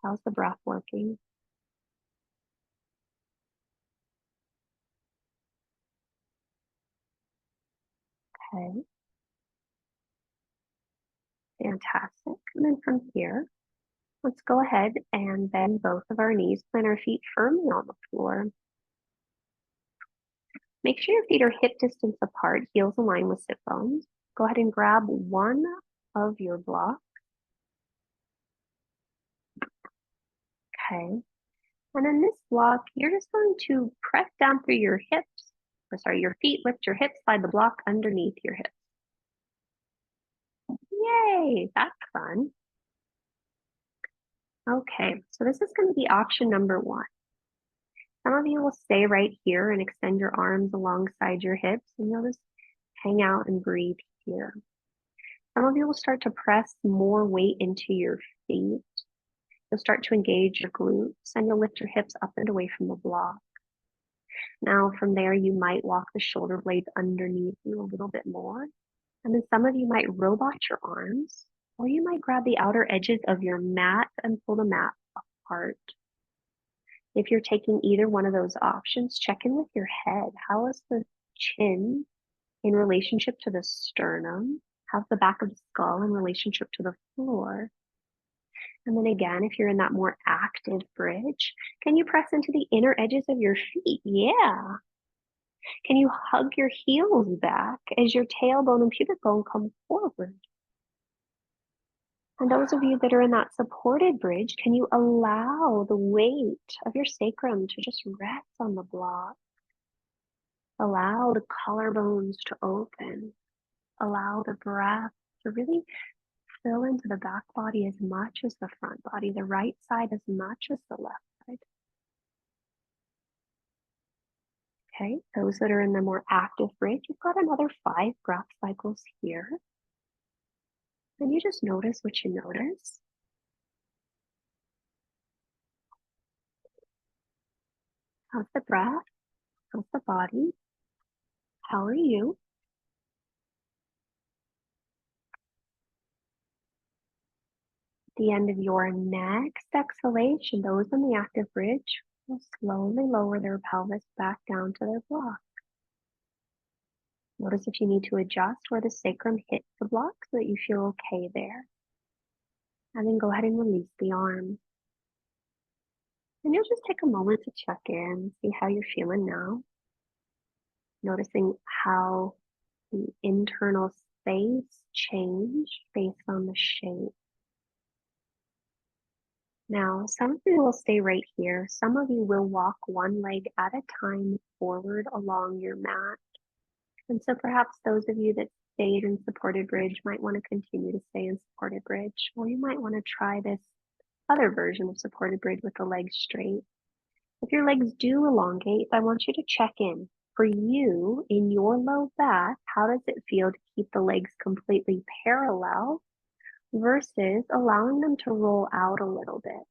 How's the breath working? Okay. Fantastic. And then from here, let's go ahead and bend both of our knees, plant our feet firmly on the floor. Make sure your feet are hip distance apart, heels align with sit bones. Go ahead and grab one of your blocks. Okay. And in this block, you're just going to press down through your hips, your feet, lift your hips, slide the block underneath your hips. Yay, that's fun. Okay, so this is going to be option number 1. Some of you will stay right here and extend your arms alongside your hips, and you'll just hang out and breathe here. Some of you will start to press more weight into your feet. You'll start to engage your glutes, and you'll lift your hips up and away from the block. Now, from there, you might walk the shoulder blades underneath you a little bit more. And then some of you might robot your arms, or you might grab the outer edges of your mat and pull the mat apart. If you're taking either one of those options, check in with your head. How is the chin in relationship to the sternum? How's the back of the skull in relationship to the floor? And then again, if you're in that more active bridge, can you press into the inner edges of your feet? Yeah. Can you hug your heels back as your tailbone and pubic bone come forward? And those of you that are in that supported bridge, can you allow the weight of your sacrum to just rest on the block? Allow the collarbones to open. Allow the breath to really fill into the back body as much as the front body, the right side as much as the left side. Okay, those that are in the more active bridge, you've got another 5 breath cycles here. And you just notice what you notice. How's the breath? How's the body? How are you? At the end of your next exhalation, those in the active bridge will slowly lower their pelvis back down to their block. Notice if you need to adjust where the sacrum hits the block so that you feel okay there. And then go ahead and release the arms. And you'll just take a moment to check in, see how you're feeling now. Noticing how the internal space changed based on the shape. Now, some of you will stay right here. Some of you will walk one leg at a time forward along your mat. And so perhaps those of you that stayed in supported bridge might want to continue to stay in supported bridge, or you might want to try this other version of supported bridge with the legs straight. If your legs do elongate, I want you to check in. For you, in your low back, how does it feel to keep the legs completely parallel versus allowing them to roll out a little bit.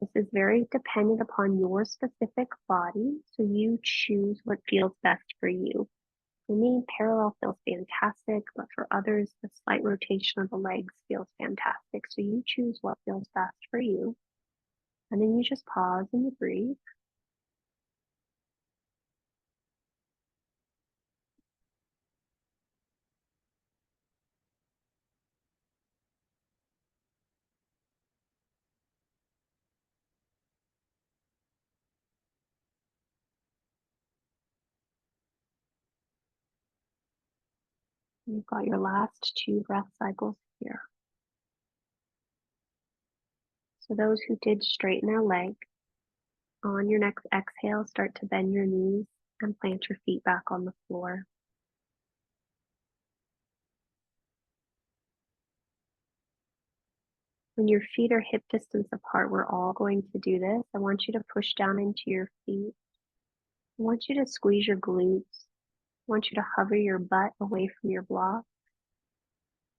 This is very dependent upon your specific body, so you choose what feels best for you. For me, parallel feels fantastic, but for others, the slight rotation of the legs feels fantastic. So you choose what feels best for you. And then you just pause and you breathe. You've got your last 2 breath cycles here. So those who did straighten their leg, on your next exhale, start to bend your knees and plant your feet back on the floor. When your feet are hip distance apart, we're all going to do this. I want you to push down into your feet. I want you to squeeze your glutes. I want you to hover your butt away from your block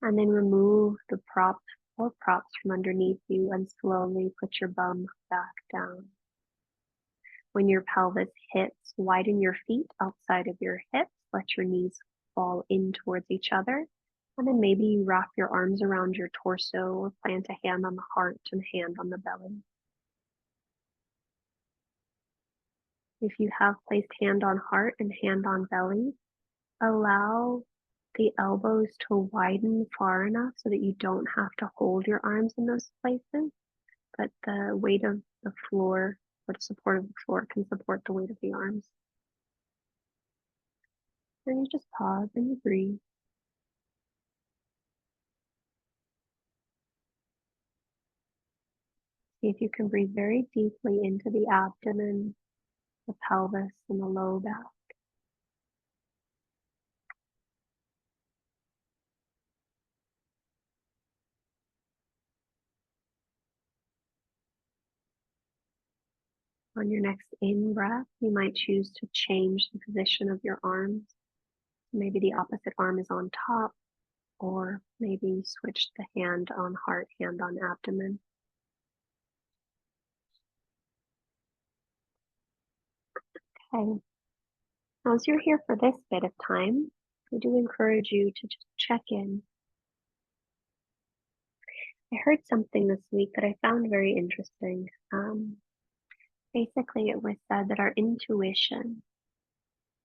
and then remove the props or props from underneath you and slowly put your bum back down. When your pelvis hits, widen your feet outside of your hips. Let your knees fall in towards each other. And then maybe you wrap your arms around your torso or plant a hand on the heart and a hand on the belly. If you have placed hand on heart and hand on belly, allow the elbows to widen far enough so that you don't have to hold your arms in those places, but the weight of the floor or the support of the floor can support the weight of the arms. Then you just pause and you breathe. See if you can breathe very deeply into the abdomen, the pelvis, and the low back. On your next in breath, you might choose to change the position of your arms. Maybe the opposite arm is on top, or maybe switch the hand on heart, hand on abdomen. Okay. Now, as you're here for this bit of time, I do encourage you to just check in. I heard something this week that I found very interesting. Basically, it was said that our intuition,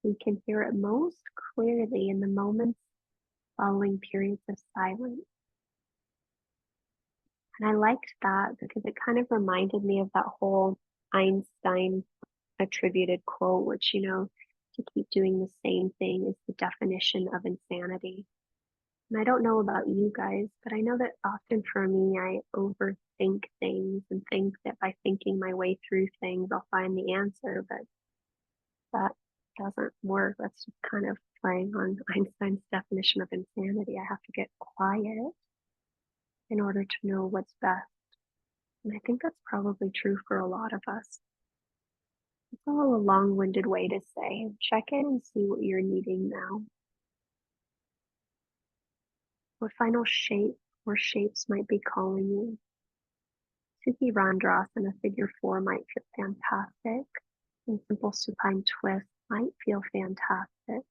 we can hear it most clearly in the moments following periods of silence. And I liked that because it kind of reminded me of that whole Einstein attributed quote, which, to keep doing the same thing is the definition of insanity. And I don't know about you guys, but I know that often for me, I overthink things and think that by thinking my way through things, I'll find the answer, but that doesn't work. That's just kind of playing on Einstein's definition of insanity. I have to get quiet in order to know what's best. And I think that's probably true for a lot of us. It's all a long-winded way to say, check in and see what you're needing now. What final shape or shapes might be calling you? Suki Randrasana figure 4 might feel fantastic, and simple supine twist might feel fantastic.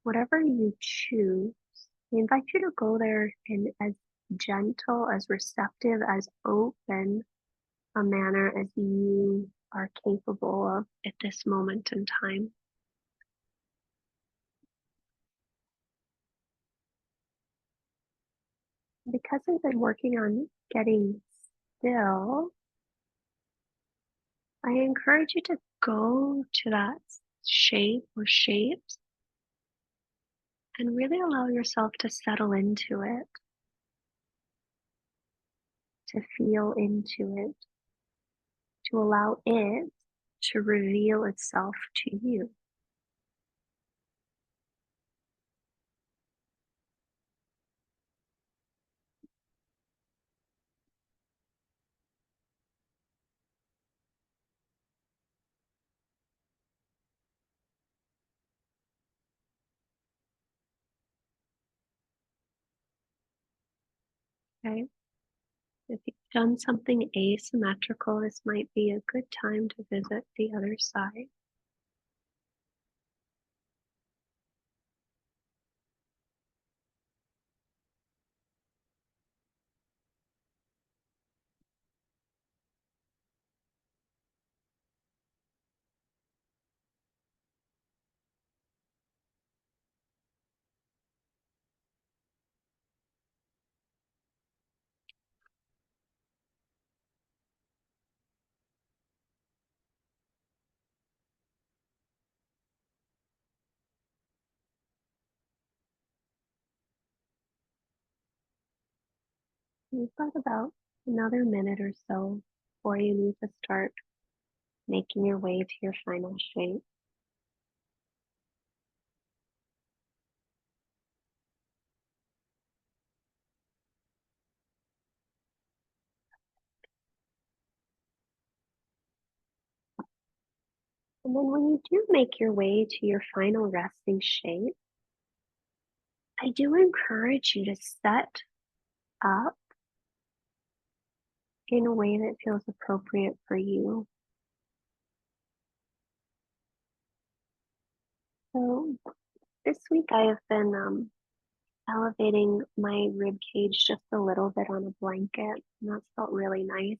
Whatever you choose, I invite you to go there in as gentle, as receptive, as open a manner as you are capable of at this moment in time. Because I've been working on getting still, I encourage you to go to that shape or shapes and really allow yourself to settle into it, to feel into it, to allow it to reveal itself to you. Okay. If you've done something asymmetrical, this might be a good time to visit the other side. You've got about another minute or so before you need to start making your way to your final shape. And then when you do make your way to your final resting shape, I do encourage you to set up in a way that feels appropriate for you. So this week I have been elevating my rib cage just a little bit on a blanket, and that's felt really nice.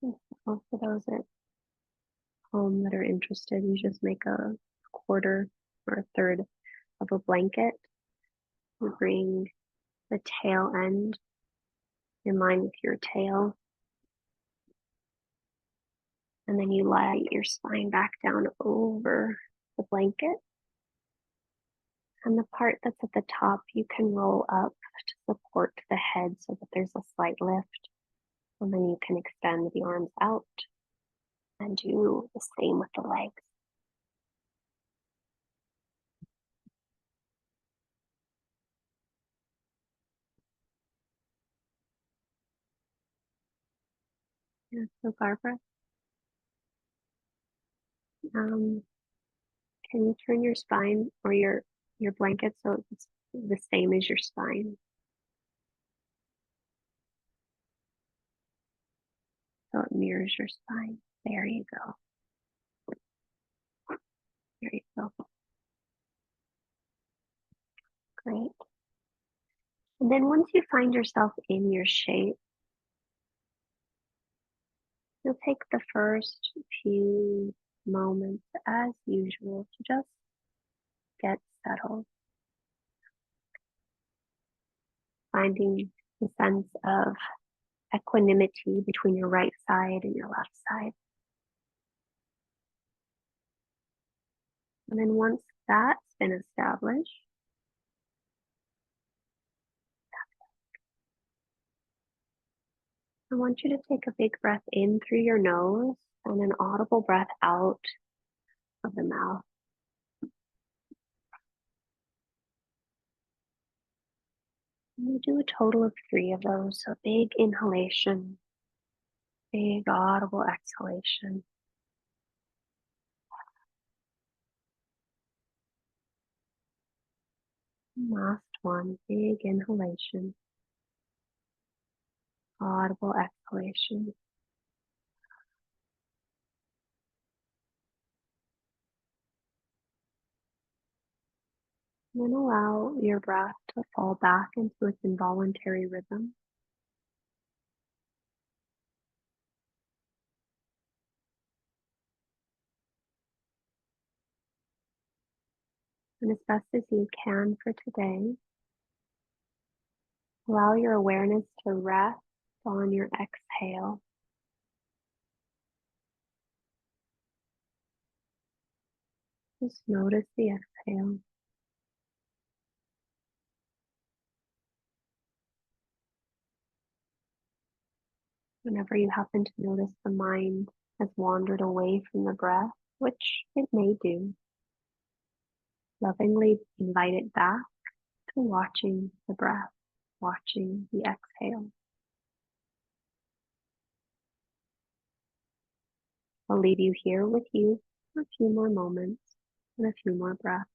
And so for those at home that are interested, you just make a quarter or a third of a blanket. You bring the tail end in line with your tail, and then you lie your spine back down over the blanket. And the part that's at the top, you can roll up to support the head so that there's a slight lift. And then you can extend the arms out and do the same with the legs. Yeah, so Barbara, um, can you turn your spine or your blanket so it's the same as your spine? So it mirrors your spine. There you go. There you go. Great. And then once you find yourself in your shape, you'll take the first few moments as usual to just get settled, finding the sense of equanimity between your right side and your left side. And then once that's been established, I want you to take a big breath in through your nose and an audible breath out of the mouth. And we do a total of 3 of those. So big inhalation, big audible exhalation. And last one, big inhalation, audible exhalation. And then allow your breath to fall back into its involuntary rhythm. And as best as you can for today, allow your awareness to rest on your exhale. Just notice the exhale. Whenever you happen to notice the mind has wandered away from the breath, which it may do, lovingly invite it back to watching the breath, watching the exhale. I'll leave you here with you for a few more moments and a few more breaths.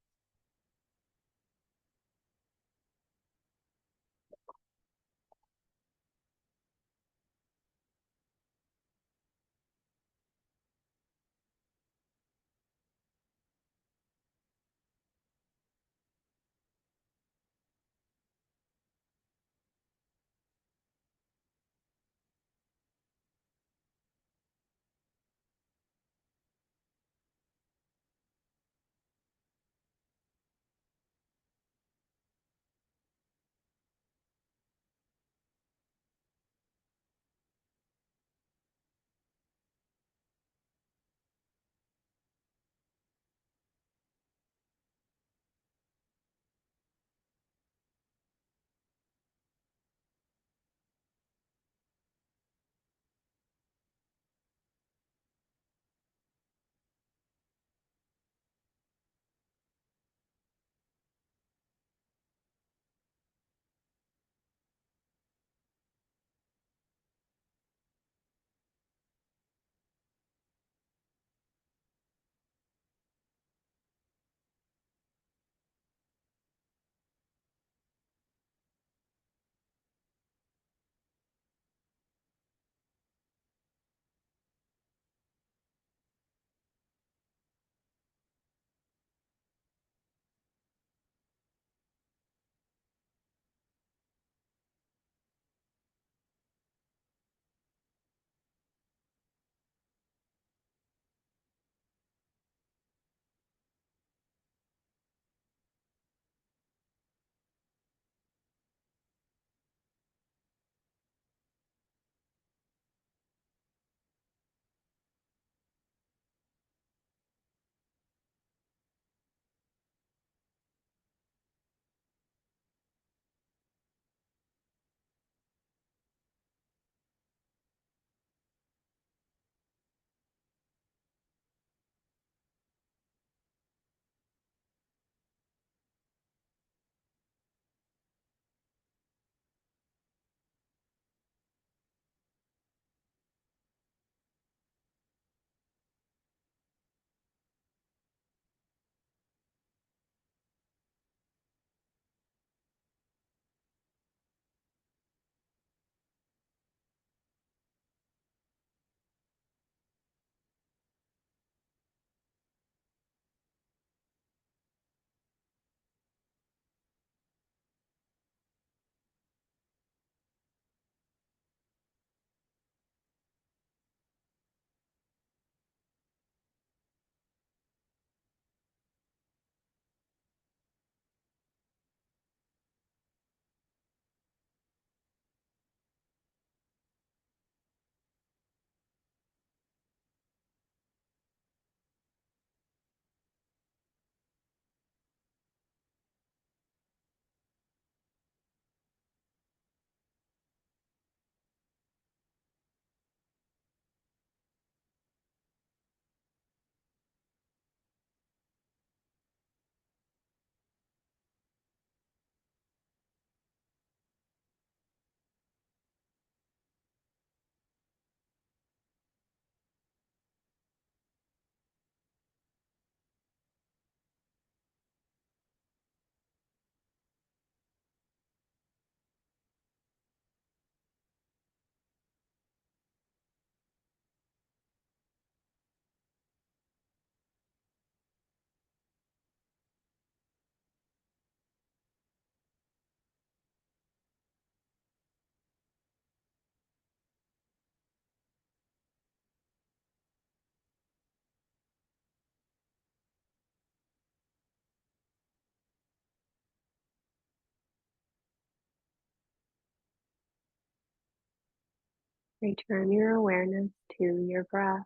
Return your awareness to your breath.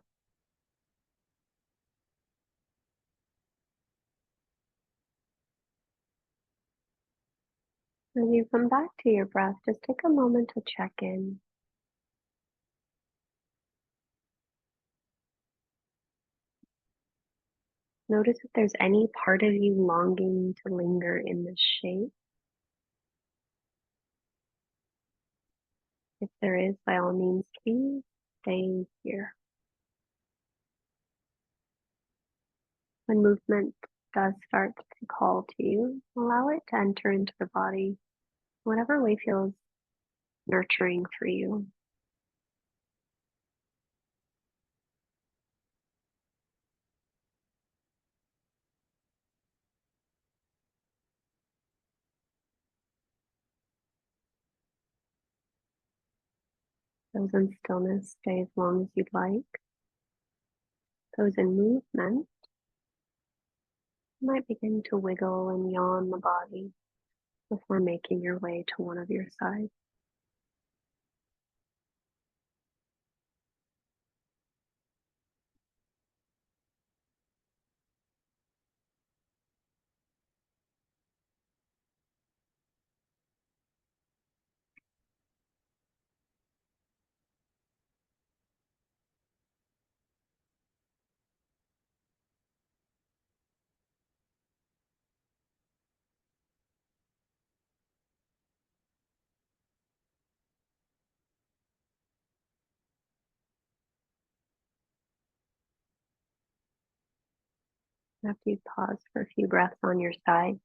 When you come back to your breath, just take a moment to check in. Notice if there's any part of you longing to linger in this shape. If there is, by all means, please stay here. when movement does start to call to you, allow it to enter into the body, whatever way feels nurturing for you. Those in stillness, stay as long as you'd like. Those in movement might begin to wiggle and yawn the body before making your way to one of your sides. After you pause for a few breaths on your side,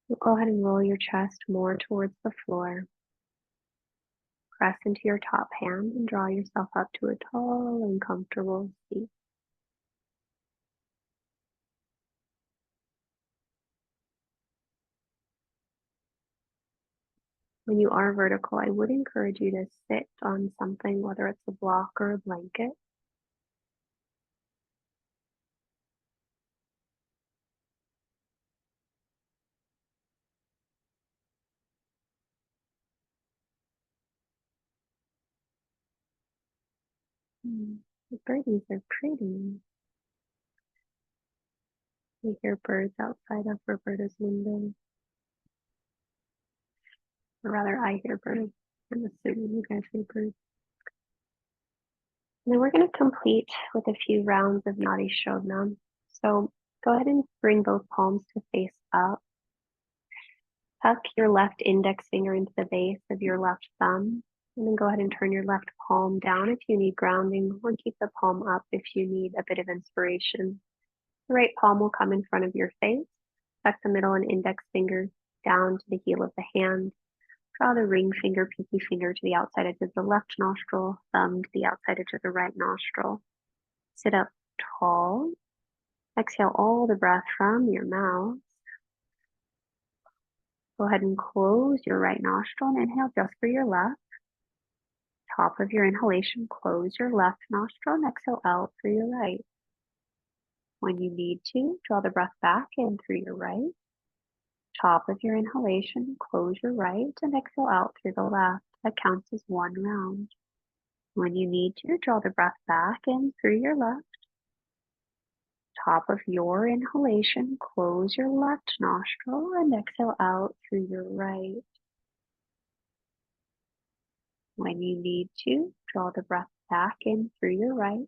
you'll go ahead and roll your chest more towards the floor. Press into your top hand and draw yourself up to a tall and comfortable seat. When you are vertical, I would encourage you to sit on something, whether it's a block or a blanket. The birdies are pretty. We hear birds outside of Roberta's window. Or rather, I hear birds. I'm assuming you guys hear birds. And then we're going to complete with a few rounds of Nadi Shodhana. So go ahead and bring both palms to face up. Tuck your left index finger into the base of your left thumb. And then go ahead and turn your left palm down if you need grounding, or keep the palm up if you need a bit of inspiration. The right palm will come in front of your face. Tuck the middle and index finger down to the heel of the hand. Draw the ring finger, pinky finger to the outside edge of the left nostril, thumb to the outside edge of the right nostril. Sit up tall. Exhale all the breath from your mouth. Go ahead and close your right nostril and inhale just for your left. Top of your inhalation, close your left nostril and exhale out through your right. When you need to, draw the breath back in through your right. Top of your inhalation, close your right and exhale out through the left. That counts as one round. When you need to, draw the breath back in through your left. Top of your inhalation, close your left nostril and exhale out through your right. When you need to, draw the breath back in through your right.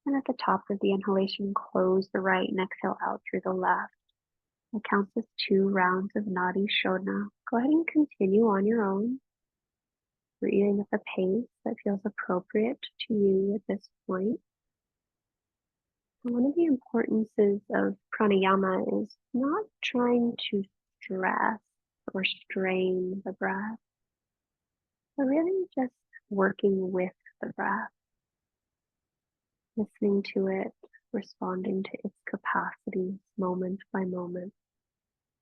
And at the top of the inhalation, close the right and exhale out through the left. That counts as 2 rounds of Nadi Shodhana. Go ahead and continue on your own, breathing at the pace that feels appropriate to you at this point. And one of the importances of pranayama is not trying to stress or strain the breath, but really just working with the breath, listening to it, responding to its capacities moment by moment,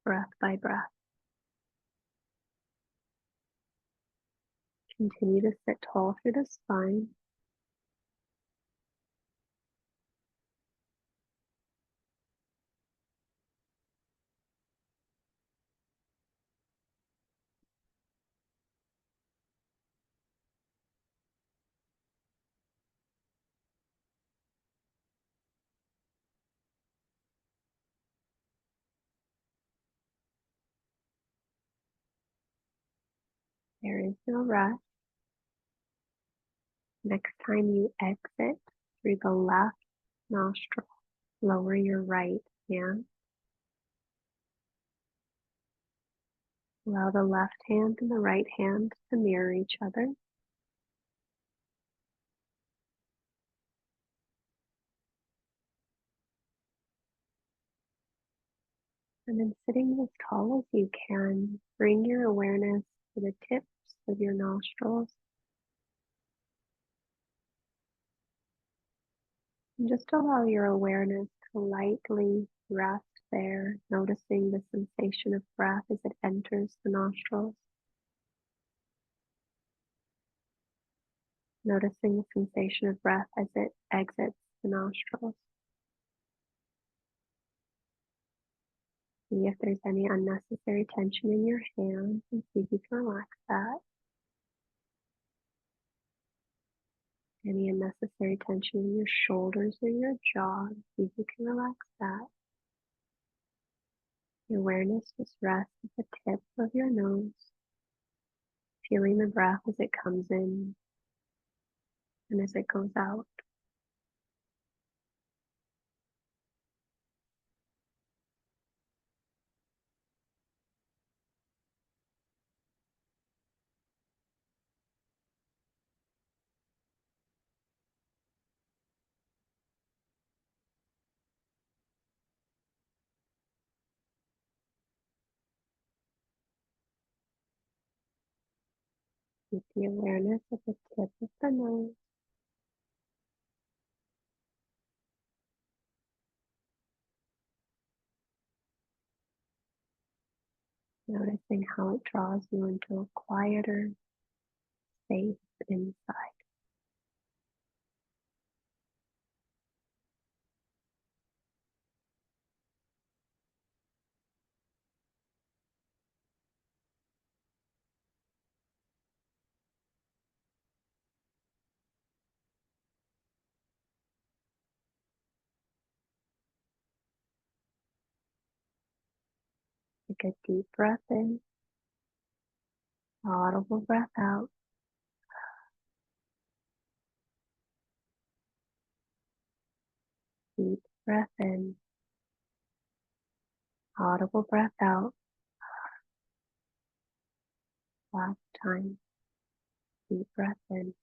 breath by breath. Continue to sit tall through the spine. There is no rush. Next time you exit through the left nostril, lower your right hand. Allow the left hand and the right hand to mirror each other. And then sitting as tall as you can, bring your awareness to the tips of your nostrils. And just allow your awareness to lightly rest there, noticing the sensation of breath as it enters the nostrils. Noticing the sensation of breath as it exits the nostrils. See if there's any unnecessary tension in your hands and see if you can relax that. Any unnecessary tension in your shoulders or your jaw, see if you can relax that. Your awareness just rests at the tip of your nose, feeling the breath as it comes in and as it goes out. Keep the awareness at the tip of the nose. Noticing how it draws you into a quieter space inside. Take a deep breath in, audible breath out. Deep breath in, audible breath out. Last time. Deep breath in,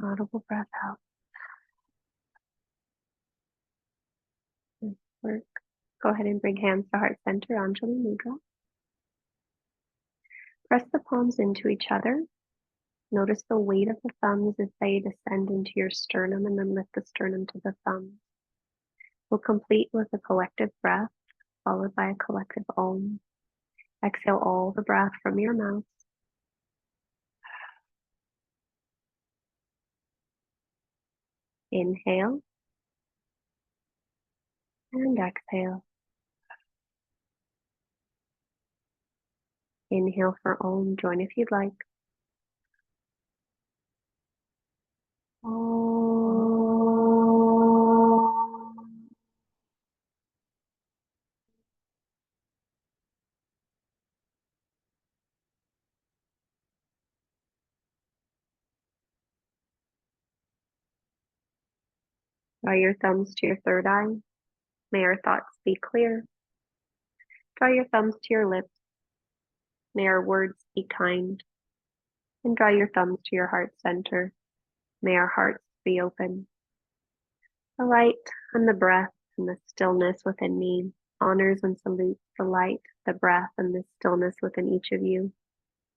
audible breath out. Nice work. Go ahead and bring hands to heart center, Anjali Mudra. Press the palms into each other. Notice the weight of the thumbs as they descend into your sternum and then lift the sternum to the thumbs. We'll complete with a collective breath, followed by a collective Om. Exhale all the breath from your mouth. Inhale and exhale. Inhale for Om. Join if you'd like. Om. Draw your thumbs to your third eye. May our thoughts be clear. Draw your thumbs to your lips. May our words be kind. And draw your thumbs to your heart center. May our hearts be open. The light and the breath and the stillness within me honors and salutes the light, the breath, and the stillness within each of you.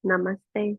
Namaste.